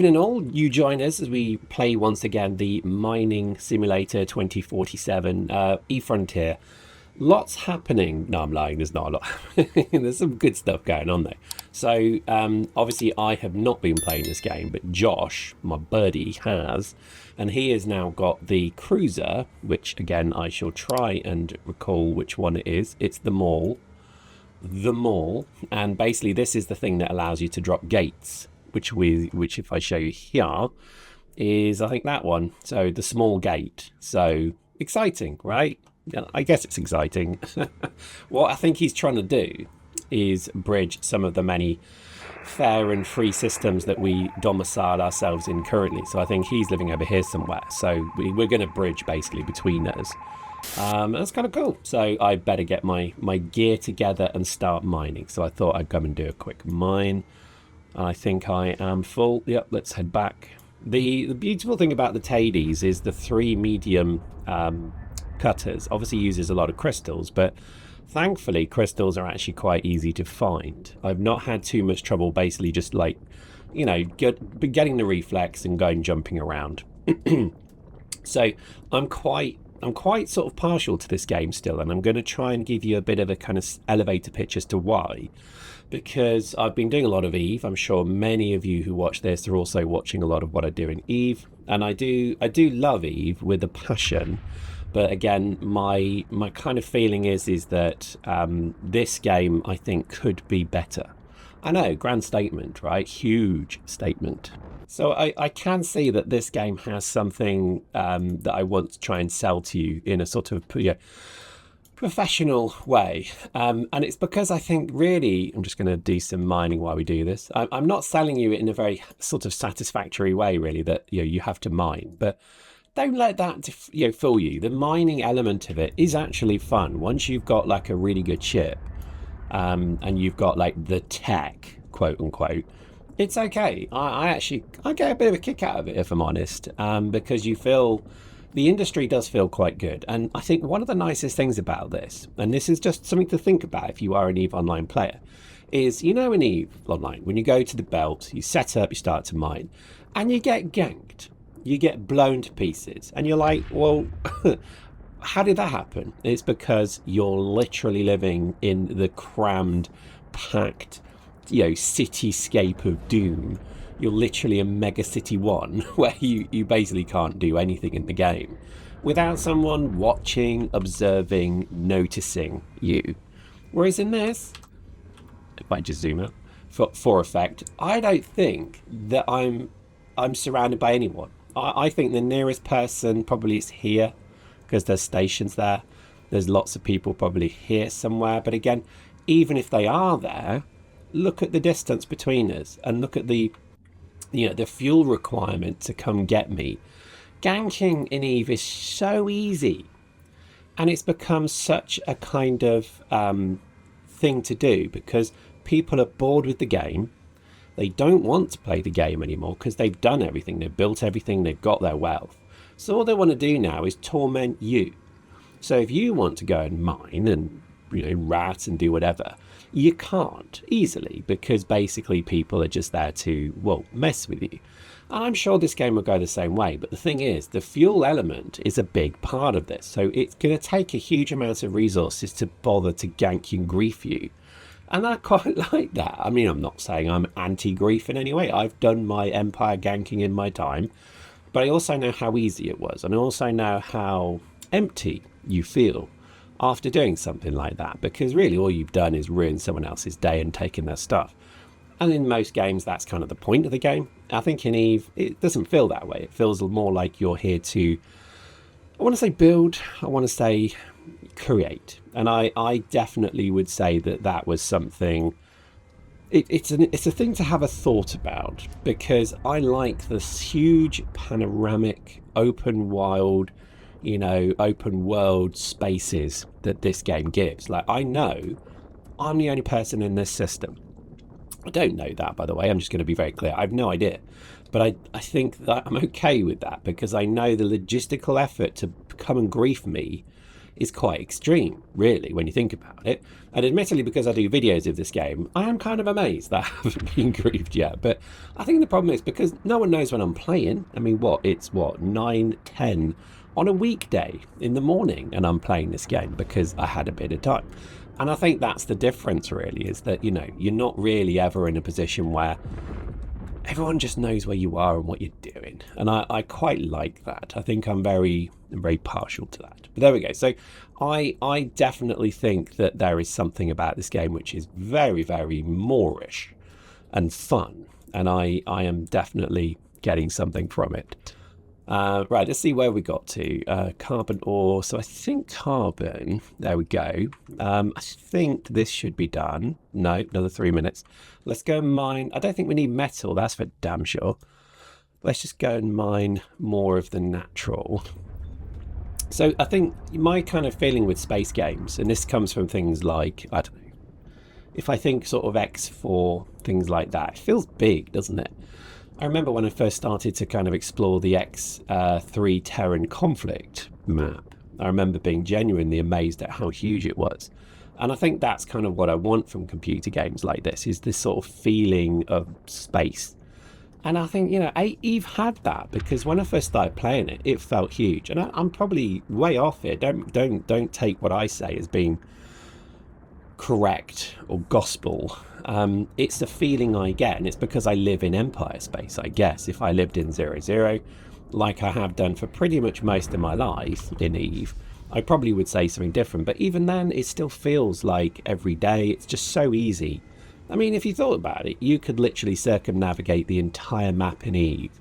evening all, you join us as we play once again the Mining Simulator 2047 eFrontier. Lots happening. No, I'm lying, there's not a lot happening. There's some good stuff going on though. So obviously I have not been playing this game, but Josh, my buddy, has. And he has now got the cruiser, which again I shall try and recall which one it is. It's the Mall. The Mall. And basically this is the thing that allows you to drop gates. Which if I show you here is, I think, that one. So the small gate. So exciting, right? I guess it's exciting. What I think he's trying to do is bridge some of the many fair and free systems that we domicile ourselves in currently. So I think he's living over here somewhere. So we're going to bridge basically between us. That's kind of cool. So I better get my gear together and start mining. So I thought I'd come and do a quick mine. I think I am full. Yep, let's head back. The beautiful thing about the Tades is the 3 medium cutters obviously uses a lot of crystals, but thankfully crystals are actually quite easy to find. I've not had too much trouble basically just like, you know, getting the reflex and going jumping around. So I'm quite sort of partial to this game still, and I'm going to try and give you a bit of a kind of elevator pitch as to why. Because I've been doing a lot of Eve. I'm sure many of you who watch this are also watching a lot of what I do in Eve, and I do love Eve with a passion. But again, my kind of feeling is that this game I think could be better. I know, grand statement, right? Huge statement. So I can see that this game has something that I want to try and sell to you in a sort of professional way, and it's because I think really, I'm just going to do some mining while we do this. I'm not selling you it in a very sort of satisfactory way really, that you have to mine, but don't let that fool you. The mining element of it is actually fun once you've got like a really good chip, and you've got like the tech, quote unquote. It's okay. I get a bit of a kick out of it, if I'm honest, because you feel the industry does feel quite good. And I think one of the nicest things about this, and this is just something to think about if you are an EVE Online player, is, in EVE Online, when you go to the belt, you set up, you start to mine, and you get ganked. You get blown to pieces. And you're like, well, how did that happen? It's because you're literally living in the crammed, packed, cityscape of doom. You're literally a Mega City 1 where you basically can't do anything in the game without someone watching, observing, noticing you. Whereas in this, if I just zoom out for effect, I don't think that I'm surrounded by anyone. I think the nearest person probably is here because there's stations there. There's lots of people probably here somewhere. But again, even if they are there, look at the distance between us and look at the fuel requirement to come get me. Ganking in EVE is so easy, and it's become such a kind of thing to do because people are bored with the game. They don't want to play the game anymore because they've done everything, they've built everything, they've got their wealth. So all they want to do now is torment you. So if you want to go and mine and rat and do whatever, you can't easily because basically people are just there to, well, mess with you. And I'm sure this game will go the same way, but the thing is, the fuel element is a big part of this, so it's going to take a huge amount of resources to bother to gank you and grief you. And I quite like that. I mean, I'm not saying I'm anti-grief in any way. I've done my Empire ganking in my time, but I also know how easy it was, and I also know how empty you feel after doing something like that, because really all you've done is ruin someone else's day and taken their stuff. And in most games, that's kind of the point of the game. I think in EVE, it doesn't feel that way. It feels more like you're here to, I want to say build, I want to say create. And I definitely would say that was something, it's a thing to have a thought about, because I like this huge panoramic, open wild, open world spaces that this game gives. Like, I know I'm the only person in this system. I don't know that, by the way. I'm just going to be very clear. I have no idea. But I think that I'm okay with that because I know the logistical effort to come and grief me is quite extreme, really, when you think about it. And admittedly, because I do videos of this game, I am kind of amazed that I haven't been griefed yet. But I think the problem is because no one knows when I'm playing. I mean, it's 9, 10 on a weekday in the morning, and I'm playing this game because I had a bit of time. And I think that's the difference, really, is that, you're not really ever in a position where everyone just knows where you are and what you're doing. And I quite like that. I think I'm very partial to that. But there we go. So I definitely think that there is something about this game which is very, very Moorish and fun. And I am definitely getting something from it. Right, let's see where we got to. Carbon ore. So I think carbon, there we go. I think this should be done. No, another 3 minutes. Let's go and mine. I don't think we need metal, that's for damn sure. Let's just go and mine more of the natural. So I think my kind of feeling with space games, and this comes from things like, I don't know, if I think sort of X4, things like that, it feels big, doesn't it? I remember when I first started to kind of explore the X3 Terran conflict map, I remember being genuinely amazed at how huge it was. And I think that's kind of what I want from computer games like this, is this sort of feeling of space. And I think, Eve had that, because when I first started playing it, it felt huge. And I'm probably way off here. Don't take what I say as being correct or gospel. It's the feeling I get, and it's because I live in Empire space, I guess. If I lived in 00, like I have done for pretty much most of my life in Eve, I probably would say something different. But even then, it still feels like every day. It's just so easy. I mean, if you thought about it, you could literally circumnavigate the entire map in Eve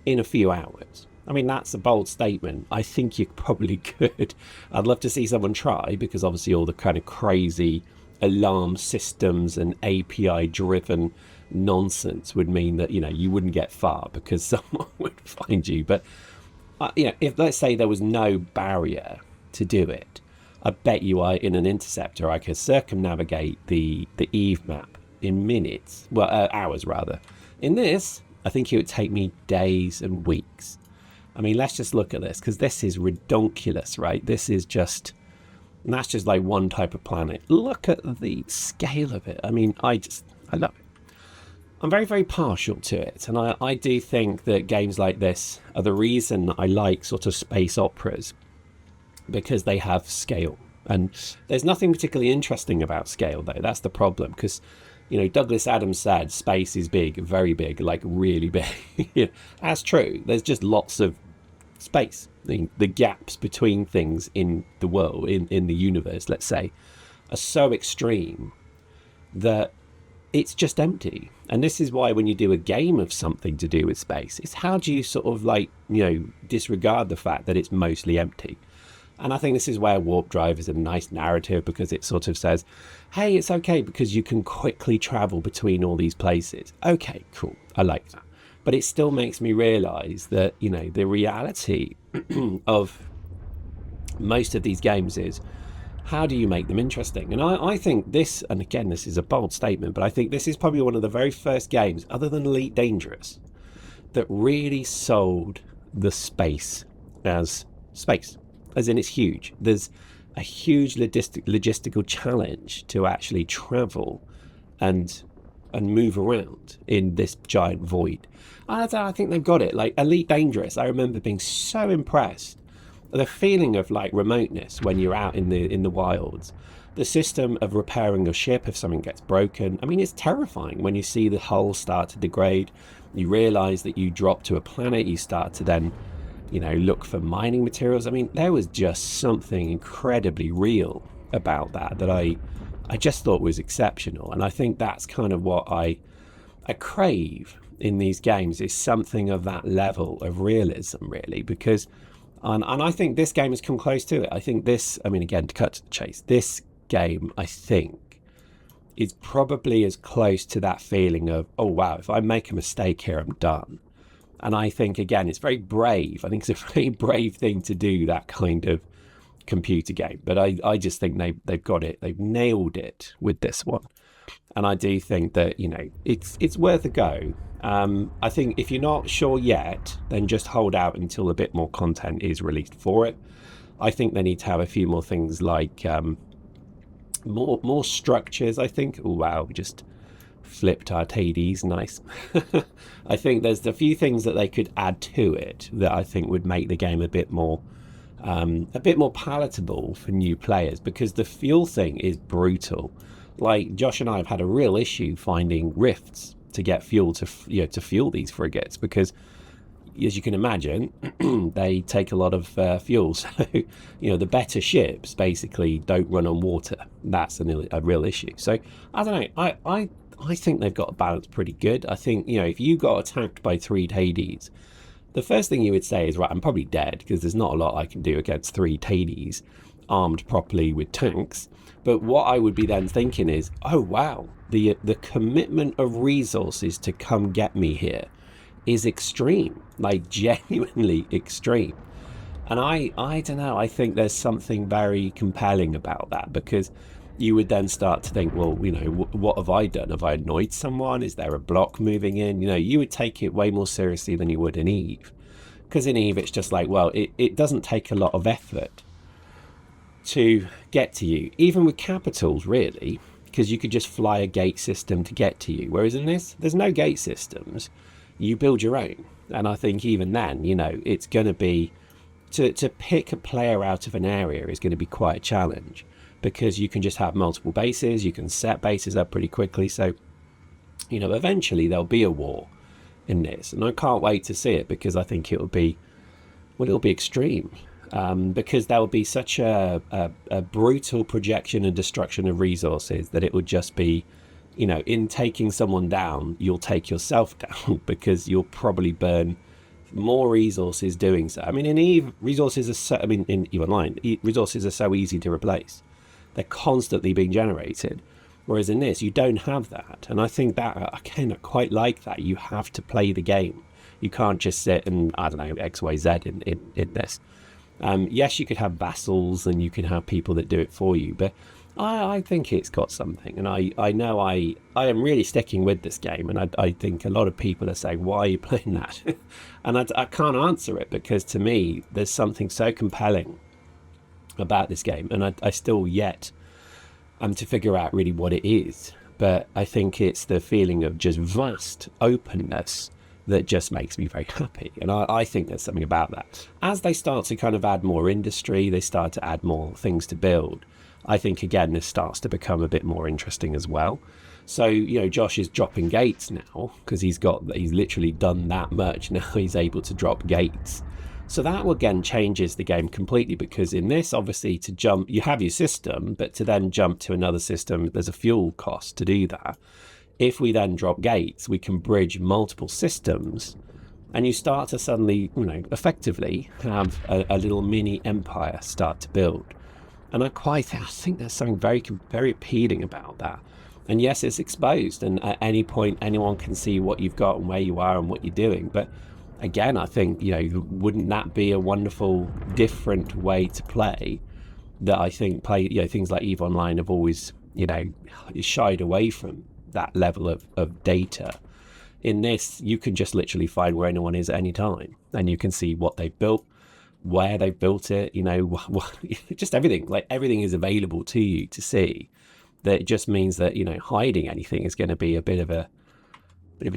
in a few hours. I mean, that's a bold statement. I think you probably could. I'd love to see someone try, because obviously all the kind of crazy alarm systems and API driven nonsense would mean that, you wouldn't get far because someone would find you. But, if let's say there was no barrier to do it, I bet you in an interceptor I could circumnavigate the Eve map in minutes, hours rather. In this, I think it would take me days and weeks. I mean, let's just look at this, because this is redonkulous, right? This is just, and that's just like one type of planet. Look at the scale of it. I mean, I love it. I'm very, very partial to it. And I do think that games like this are the reason I like sort of space operas, because they have scale. And there's nothing particularly interesting about scale, though. That's the problem, because, Douglas Adams said space is big, very big, like really big. That's true. There's just lots of space. The gaps between things in the world, in the universe, let's say, are so extreme that it's just empty. And this is why when you do a game of something to do with space, it's how do you sort of disregard the fact that it's mostly empty. And I think this is where Warp Drive is a nice narrative, because it sort of says, hey, it's okay because you can quickly travel between all these places. Okay, cool. I like that. But it still makes me realize that, the reality of most of these games is, how do you make them interesting? And I think this, and again, this is a bold statement, but I think this is probably one of the very first games, other than Elite Dangerous, that really sold the space as space. As in, it's huge. There's a huge logistical challenge to actually travel and move around in this giant void. I think they've got it. Like Elite Dangerous, I remember being so impressed. The feeling of like remoteness when you're out in the wilds. The system of repairing your ship if something gets broken. I mean, it's terrifying when you see the hull start to degrade. You realise that you drop to a planet. You start to then, look for mining materials. I mean, there was just something incredibly real about that I just thought was exceptional. And I think that's kind of what I crave in these games, is something of that level of realism, really, because and I think this game has come close to it. I think again, to cut to the chase, this game, I think, is probably as close to that feeling of, oh wow, if I make a mistake here, I'm done. And I think, again, it's very brave. I think it's a very brave thing to do, that kind of computer game. But I just think they've got it. They've nailed it with this one. And I do think that, it's worth a go. I think if you're not sure yet, then just hold out until a bit more content is released for it. I think they need to have a few more things like more structures, I think. Oh, wow, we just flipped our TDs. Nice. I think there's a few things that they could add to it that I think would make the game a bit more palatable for new players, because the fuel thing is brutal. Like, Josh and I have had a real issue finding rifts to get fuel to to fuel these frigates, because as you can imagine, they take a lot of fuel. So, the better ships basically don't run on water. That's a real issue. So, I don't know. I think they've got a balance pretty good. I think, if you got attacked by 3 Hades, the first thing you would say is, right, I'm probably dead, because there's not a lot I can do against 3 Hades armed properly with tanks. But what I would be then thinking is, oh, wow, the commitment of resources to come get me here is extreme, like genuinely extreme. And I don't know, I think there's something very compelling about that, because you would then start to think, well, what have I done? Have I annoyed someone? Is there a block moving in? You would take it way more seriously than you would in Eve. Because in Eve, it's just like, well, it doesn't take a lot of effort to get to you, even with capitals, really, because you could just fly a gate system to get to you. Whereas in this, there's no gate systems. You build your own. And I think even then, it's going to be, to pick a player out of an area is going to be quite a challenge, because you can just have multiple bases. You can set bases up pretty quickly. So, eventually there'll be a war in this. And I can't wait to see it, because I think it'll be extreme. Because there will be such a brutal projection and destruction of resources that it would just be, in taking someone down, you'll take yourself down, because you'll probably burn more resources doing so. I mean, in Eve, resources are in Eve Online, resources are so easy to replace. They're constantly being generated. Whereas in this, you don't have that. And I think that, again, I quite like that. You have to play the game. You can't just sit and, I don't know, X, Y, Z in this. Yes, you could have vassals and you can have people that do it for you, but I think it's got something. And I know I am really sticking with this game. And I think a lot of people are saying, why are you playing that? And I can't answer it, because to me, there's something so compelling about this game. And I still yet to figure out really what it is. But I think it's the feeling of just vast openness that just makes me very happy. And I think there's something about that. As they start to kind of add more industry, they start to add more things to build, I think, again, this starts to become a bit more interesting as well. So, Josh is dropping gates now, because he's literally done that much. Now he's able to drop gates. So that, again, changes the game completely, because in this, obviously, to jump, you have your system, but to then jump to another system, there's a fuel cost to do that. If we then drop gates, we can bridge multiple systems, and you start to suddenly, effectively have a little mini empire start to build. And I think there's something very, very appealing about that. And yes, it's exposed, and at any point, anyone can see what you've got and where you are and what you're doing. But again, I think, wouldn't that be a wonderful, different way to play that I think things like EVE Online have always, shied away from that level of data. In this, you can just literally find where anyone is at any time, and you can see what they've built, where they've built it, just everything. Like, everything is available to you to see. That just means that, hiding anything is going to be a bit of a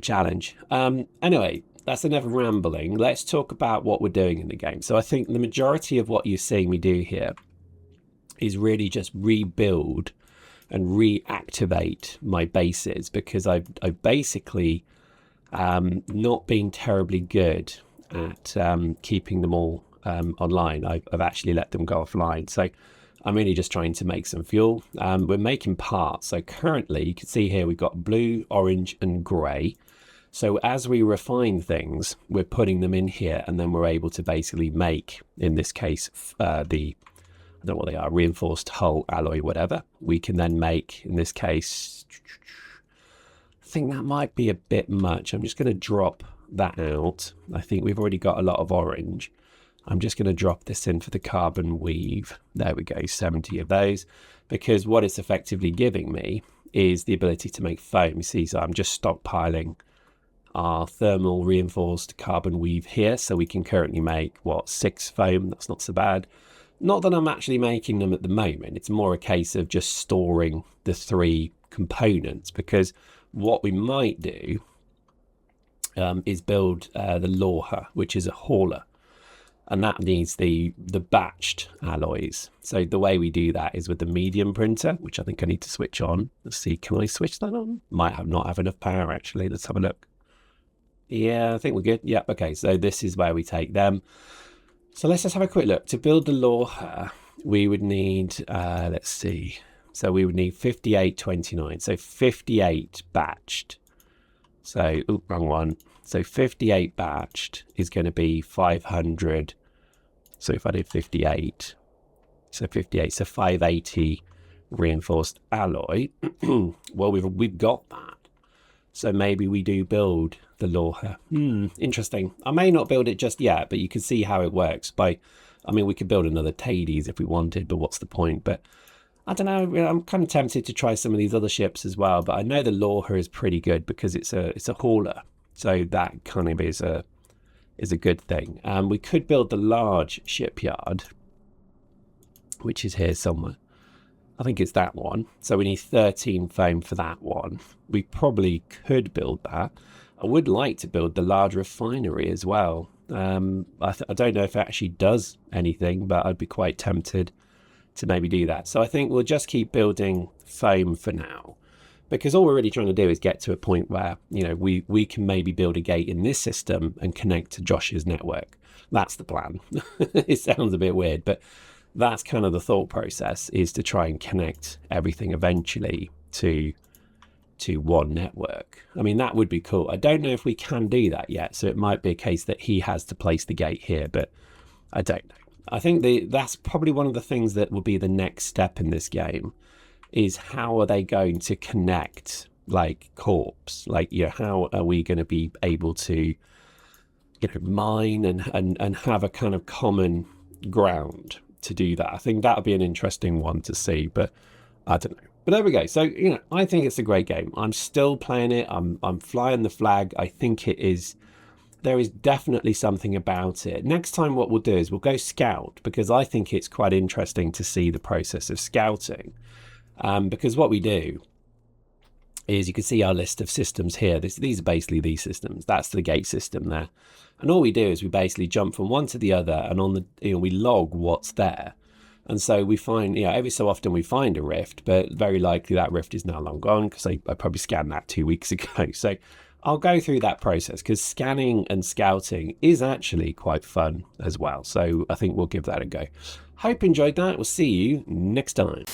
challenge. Anyway, that's enough rambling. Let's talk about what we're doing in the game. So I think the majority of what you're seeing me do here is really just rebuild and reactivate my bases, because I've basically not been terribly good at keeping them all online. I've actually let them go offline. So I'm really just trying to make some fuel. We're making parts. So currently, you can see here, we've got blue, orange, and grey. So as we refine things, we're putting them in here, and then we're able to basically make, in this case, I don't know what they are, reinforced hull, alloy, whatever. We can then make, in this case, I think that might be a bit much. I'm just going to drop that out. I think we've already got a lot of orange. I'm just going to drop this in for the carbon weave. There we go, 70 of those, because what it's effectively giving me is the ability to make foam. You see, so I'm just stockpiling our thermal reinforced carbon weave here, so we can currently make 6 foam. That's not so bad. Not that I'm actually making them at the moment. It's more a case of just storing the 3 components, because what we might do is build the Lawher, which is a hauler, and that needs the batched alloys. So the way we do that is with the medium printer, which I think I need to switch on. Let's see, can I switch that on? Might not have enough power actually. Let's have a look. Yeah, I think we're good. Yep. Okay, so this is where we take them. So let's just have a quick look. To build the Lawher, we would need, let's see. So we would need 5829. So 58 batched. So, wrong one. So 58 batched is going to be 500. So if I did 58, so 58, so 580 reinforced alloy. Well, we've got that. So maybe we do build the Lawher. Interesting. I may not build it just yet, but you can see how it works. I mean, we could build another Tades if we wanted, but what's the point? But I don't know. I'm kind of tempted to try some of these other ships as well. But I know the Lawher is pretty good because it's a hauler, so that kind of is a good thing. We could build the large shipyard, which is here somewhere. I think it's that one. So we need 13 foam for that one. We probably could build that. I would like to build the large refinery as well. I don't know if it actually does anything, but I'd be quite tempted to maybe do that. So I think we'll just keep building foam for now, because all we're really trying to do is get to a point where, you know, we can maybe build a gate in this system and connect to Josh's network. That's the plan. It sounds a bit weird, but that's kind of the thought process, is to try and connect everything eventually to one network. I mean, that would be cool. I don't know if we can do that yet, so it might be a case that he has to place the gate here, but I don't know. I think that's probably one of the things that will be the next step in this game, is how are they going to connect, like, corps? Like, you know, how are we going to be able to, you know, mine and have a kind of common ground to do that? I think that would be an interesting one to see, but I don't know. But there we go. So, you know, I think it's a great game. I'm still playing it. I'm flying the flag. I think it is. There is definitely something about it. Next time what we'll do is we'll go scout, because I think it's quite interesting to see the process of scouting. Because what we do is, you can see our list of systems here. These are basically these systems. That's the gate system there. And all we do is we basically jump from one to the other, and on the, you know, we log what's there. And so we find, you know, every so often we find a rift, but very likely that rift is now long gone, because I probably scanned that 2 weeks ago. So I'll go through that process, because scanning and scouting is actually quite fun as well. So I think we'll give that a go. Hope you enjoyed that. We'll see you next time.